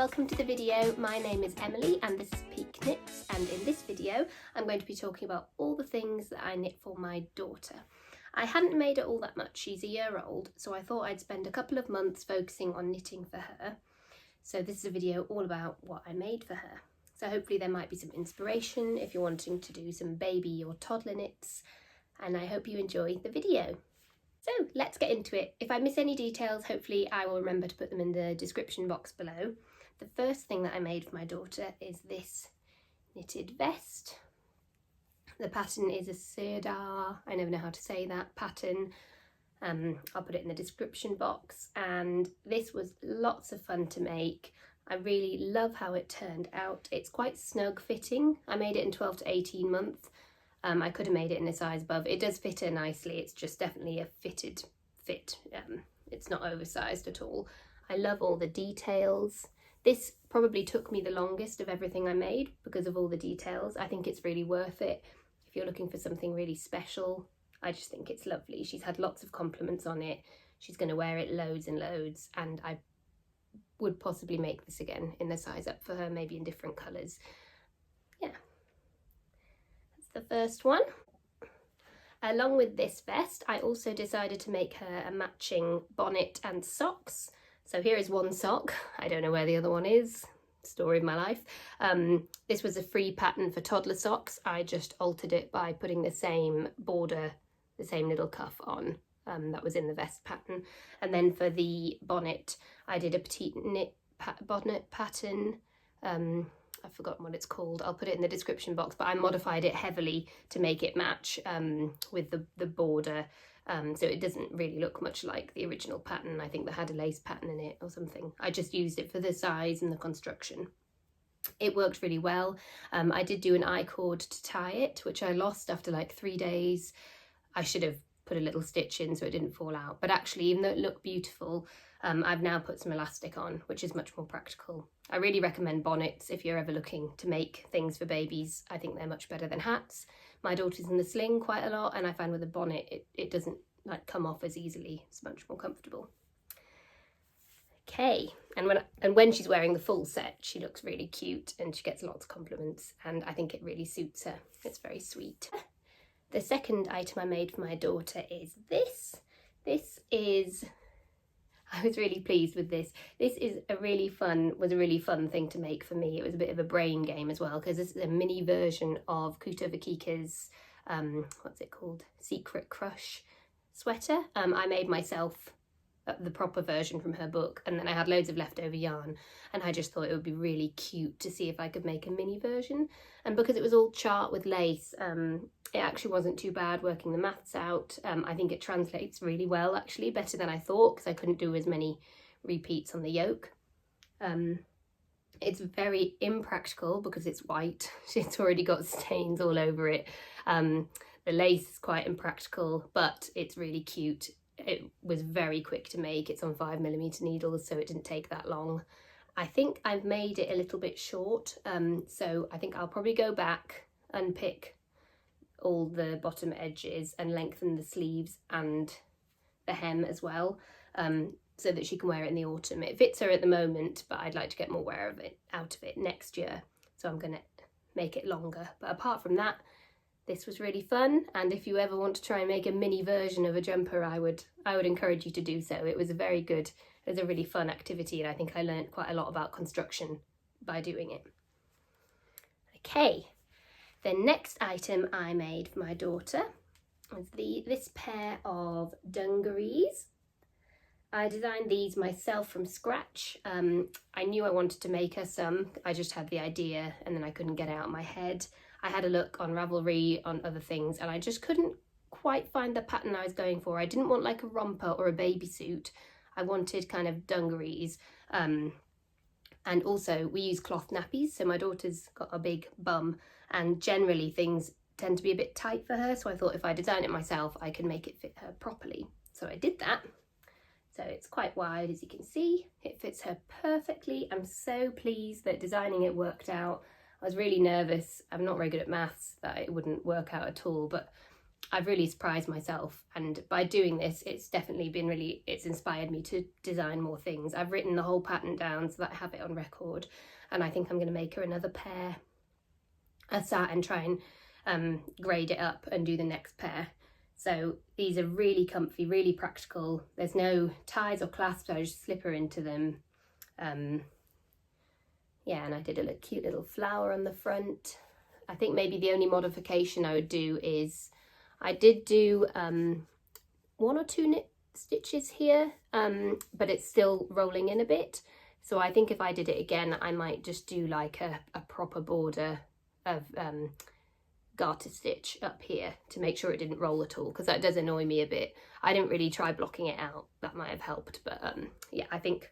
welcome to the video. My name is Emily and this is Peak Knits, and in this video I'm going to be talking about all the things that I knit for my daughter. I hadn't made her all that much, she's a year old, so I thought I'd spend a couple of months focusing on knitting for her. So this is a video all about what I made for her. So hopefully there might be some inspiration if you're wanting to do some baby or toddler knits, and I hope you enjoy the video. So let's get into it. If I miss any details, hopefully I will remember to put them in the description box below. The first thing that I made for my daughter is this knitted vest. The pattern is a Sirdar, I never know how to say that pattern. I'll put it in the description box, and this was lots of fun to make. I really love how it turned out. It's quite snug fitting. I made it in 12 to 18 months. I could have made it in a size above. It does fit her nicely. It's just definitely a fitted fit. It's not oversized at all. I love all the details. This probably took me the longest of everything I made because of all the details. I think it's really worth it if you're looking for something really special. I just think it's lovely. She's had lots of compliments on it. She's going to wear it loads and loads, and I would possibly make this again in the size up for her, maybe in different colours. Yeah. The first one. Along with this vest, I also decided to make her a matching bonnet and socks. So here is one sock. I don't know where the other one is. Story of my life. This was a free pattern for toddler socks. I just altered it by putting the same border, the same little cuff on. That was in the vest pattern. And then for the bonnet, I did a Petit knit bonnet pattern. I've forgotten what it's called. I'll put it in the description box, but I modified it heavily to make it match with the border, so it doesn't really look much like the original pattern. I think that had a lace pattern in it or something. I just used it for the size and the construction. It worked really well. I did do an I-cord to tie it, which I lost after like 3 days. I should have put a little stitch in so it didn't fall out, but actually, even though it looked beautiful, I've now put some elastic on, which is much more practical. I really recommend bonnets if you're ever looking to make things for babies. I think they're much better than hats. My daughter's in the sling quite a lot, and I find with a bonnet it doesn't like come off as easily. It's much more comfortable. Okay, and when she's wearing the full set, she looks really cute and she gets lots of compliments, and I think it really suits her. It's very sweet. The second item I made for my daughter is this. I was really pleased with this. This is was a really fun thing to make for me. It was a bit of a brain game as well, because this is a mini version of Kuta Vakika's, what's it called? Secret Crush sweater. I made myself the proper version from her book, and then I had loads of leftover yarn, and I just thought it would be really cute to see if I could make a mini version. And because it was all chart with lace, it actually wasn't too bad working the maths out. I think it translates really well, actually, better than I thought, because I couldn't do as many repeats on the yoke. It's very impractical because it's white. It's already got stains all over it. The lace is quite impractical, but it's really cute. It was very quick to make. It's on 5mm needles, so it didn't take that long. I think I've made it a little bit short, so I think I'll probably go back and pick all the bottom edges and lengthen the sleeves and the hem as well, so that she can wear it in the autumn. It fits her at the moment, but I'd like to get more wear of it out of it next year, so I'm going to make it longer. But apart from that, this was really fun, and if you ever want to try and make a mini version of a jumper, I would encourage you to do so. It was a really fun activity, and I think I learned quite a lot about construction by doing it. Okay, the next item I made for my daughter was this pair of dungarees. I designed these myself from scratch. I knew I wanted to make her some. I just had the idea and then I couldn't get it out of my head. I had a look on Ravelry, on other things, and I just couldn't quite find the pattern I was going for. I didn't want like a romper or a baby suit. I wanted kind of dungarees. And also we use cloth nappies, so my daughter's got a big bum, and generally things tend to be a bit tight for her, so I thought if I design it myself I could make it fit her properly. So I did that. So it's quite wide, as you can see. It fits her perfectly. I'm so pleased that designing it worked out. I was really nervous. I'm not very good at maths, that it wouldn't work out at all, but I've really surprised myself, and by doing this it's definitely been it's inspired me to design more things. I've written the whole pattern down so that I have it on record, and I think I'm going to make her another pair and try and grade it up and do the next pair. So these are really comfy, really practical. There's no ties or clasps, I just slip her into them. Yeah, and I did a cute little flower on the front. I think maybe the only modification I would do is, I did do 1 or 2 knit stitches here, but it's still rolling in a bit. So I think if I did it again, I might just do like a proper border of garter stitch up here to make sure it didn't roll at all, because that does annoy me a bit. I didn't really try blocking it out, that might have helped, but yeah, I think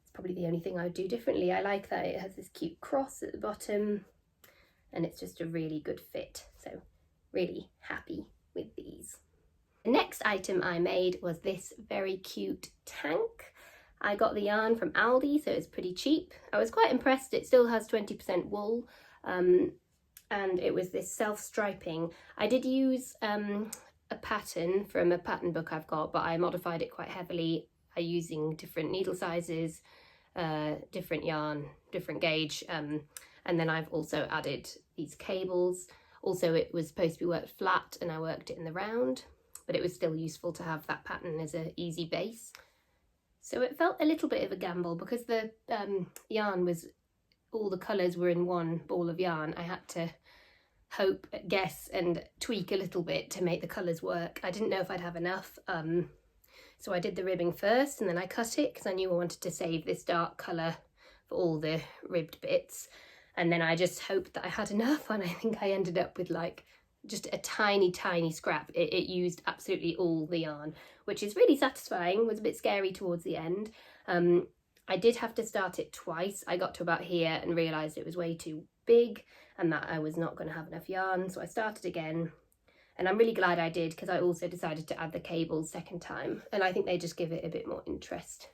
it's probably the only thing I would do differently. I like that it has this cute cross at the bottom, and it's just a really good fit, so really happy with these. The next item I made was this very cute tank. I got the yarn from Aldi, so it's pretty cheap. I was quite impressed. It still has 20% wool, and it was this self-striping. I did use a pattern from a pattern book I've got, but I modified it quite heavily using different needle sizes, different yarn, different gauge, and then I've also added these cables. Also, it was supposed to be worked flat and I worked it in the round, but it was still useful to have that pattern as an easy base. So it felt a little bit of a gamble because the yarn was, all the colours were in one ball of yarn. I had to hope, guess and tweak a little bit to make the colours work. I didn't know if I'd have enough, so I did the ribbing first and then I cut it because I knew I wanted to save this dark colour for all the ribbed bits, and then I just hoped that I had enough, and I think I ended up with like just a tiny scrap. It used absolutely all the yarn, which is really satisfying. It was a bit scary towards the end. I did have to start it twice. I got to about here and realised it was way too big and that I was not going to have enough yarn, so I started again, and I'm really glad I did because I also decided to add the cables second time, and I think they just give it a bit more interest.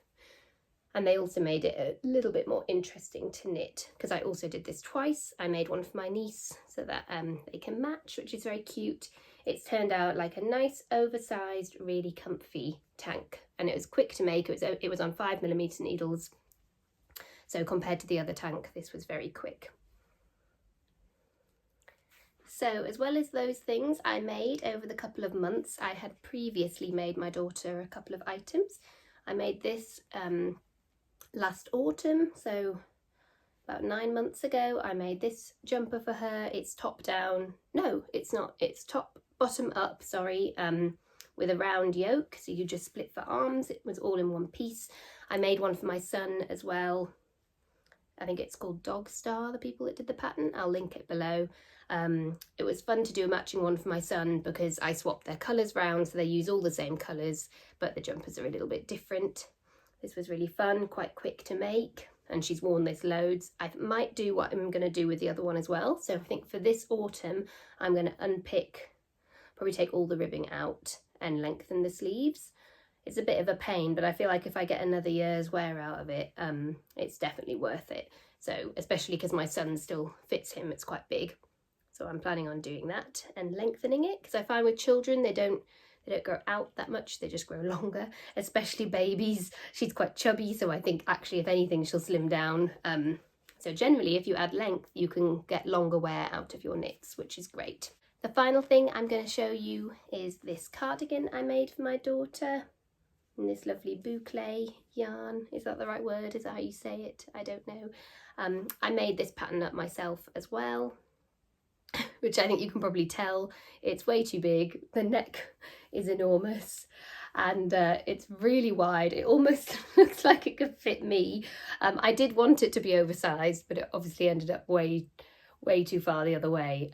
And they also made it a little bit more interesting to knit because I also did this twice. I made one for my niece so that they can match, which is very cute. It's turned out like a nice oversized, really comfy tank, and it was quick to make. It was on 5mm needles, so compared to the other tank, this was very quick. So as well as those things I made over the couple of months, I had previously made my daughter a couple of items. I made this last autumn, so about 9 months ago. I made this jumper for her. It's top down, no it's not, it's bottom up, sorry, with a round yoke, so you just split for arms. It was all in one piece. I made one for my son as well. I think it's called Dog Star, the people that did the pattern. I'll link it below. It was fun to do a matching one for my son because I swapped their colours round, so they use all the same colours, but the jumpers are a little bit different. This was really fun, quite quick to make, and she's worn this loads. I might do what I'm going to do with the other one as well. So I think for this autumn, I'm going to unpick, probably take all the ribbing out and lengthen the sleeves. It's a bit of a pain, but I feel like if I get another year's wear out of it, it's definitely worth it. So especially because my son still fits him, it's quite big. So I'm planning on doing that and lengthening it, because I find with children, they don't grow out that much, they just grow longer, especially babies. She's quite chubby, so I think actually if anything she'll slim down. So generally if you add length you can get longer wear out of your knits, which is great. The final thing I'm going to show you is this cardigan I made for my daughter in this lovely boucle yarn. Is that the right word? Is that how you say it? I don't know. I made this pattern up myself as well, which I think you can probably tell. It's way too big. The neck is enormous and it's really wide. It almost looks like it could fit me. I did want it to be oversized, but it obviously ended up way too far the other way.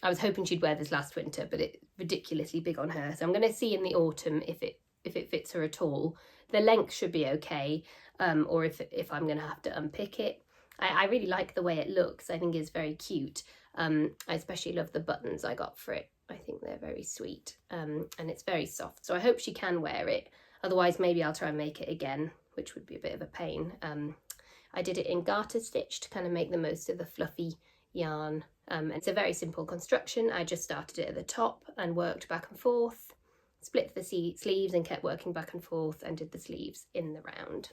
I was hoping she'd wear this last winter, but it's ridiculously big on her. So I'm going to see in the autumn if it fits her at all. The length should be okay, or if I'm going to have to unpick it. I really like the way it looks. I think it's very cute. I especially love the buttons I got for it. I think they're very sweet, and it's very soft, so I hope she can wear it. Otherwise maybe I'll try and make it again, which would be a bit of a pain. I did it in garter stitch to kind of make the most of the fluffy yarn. It's a very simple construction. I just started it at the top and worked back and forth, split the sleeves and kept working back and forth and did the sleeves in the round.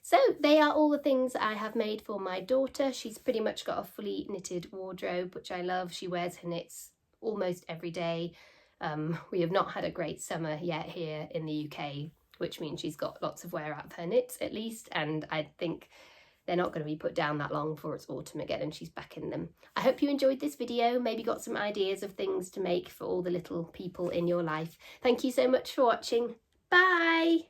So they are all the things I have made for my daughter. She's pretty much got a fully knitted wardrobe, which I love. She wears her knits almost every day. We have not had a great summer yet here in the UK, which means she's got lots of wear out of her knits at least, and I think they're not going to be put down that long before it's autumn again and she's back in them. I hope you enjoyed this video, maybe got some ideas of things to make for all the little people in your life. Thank you so much for watching. Bye!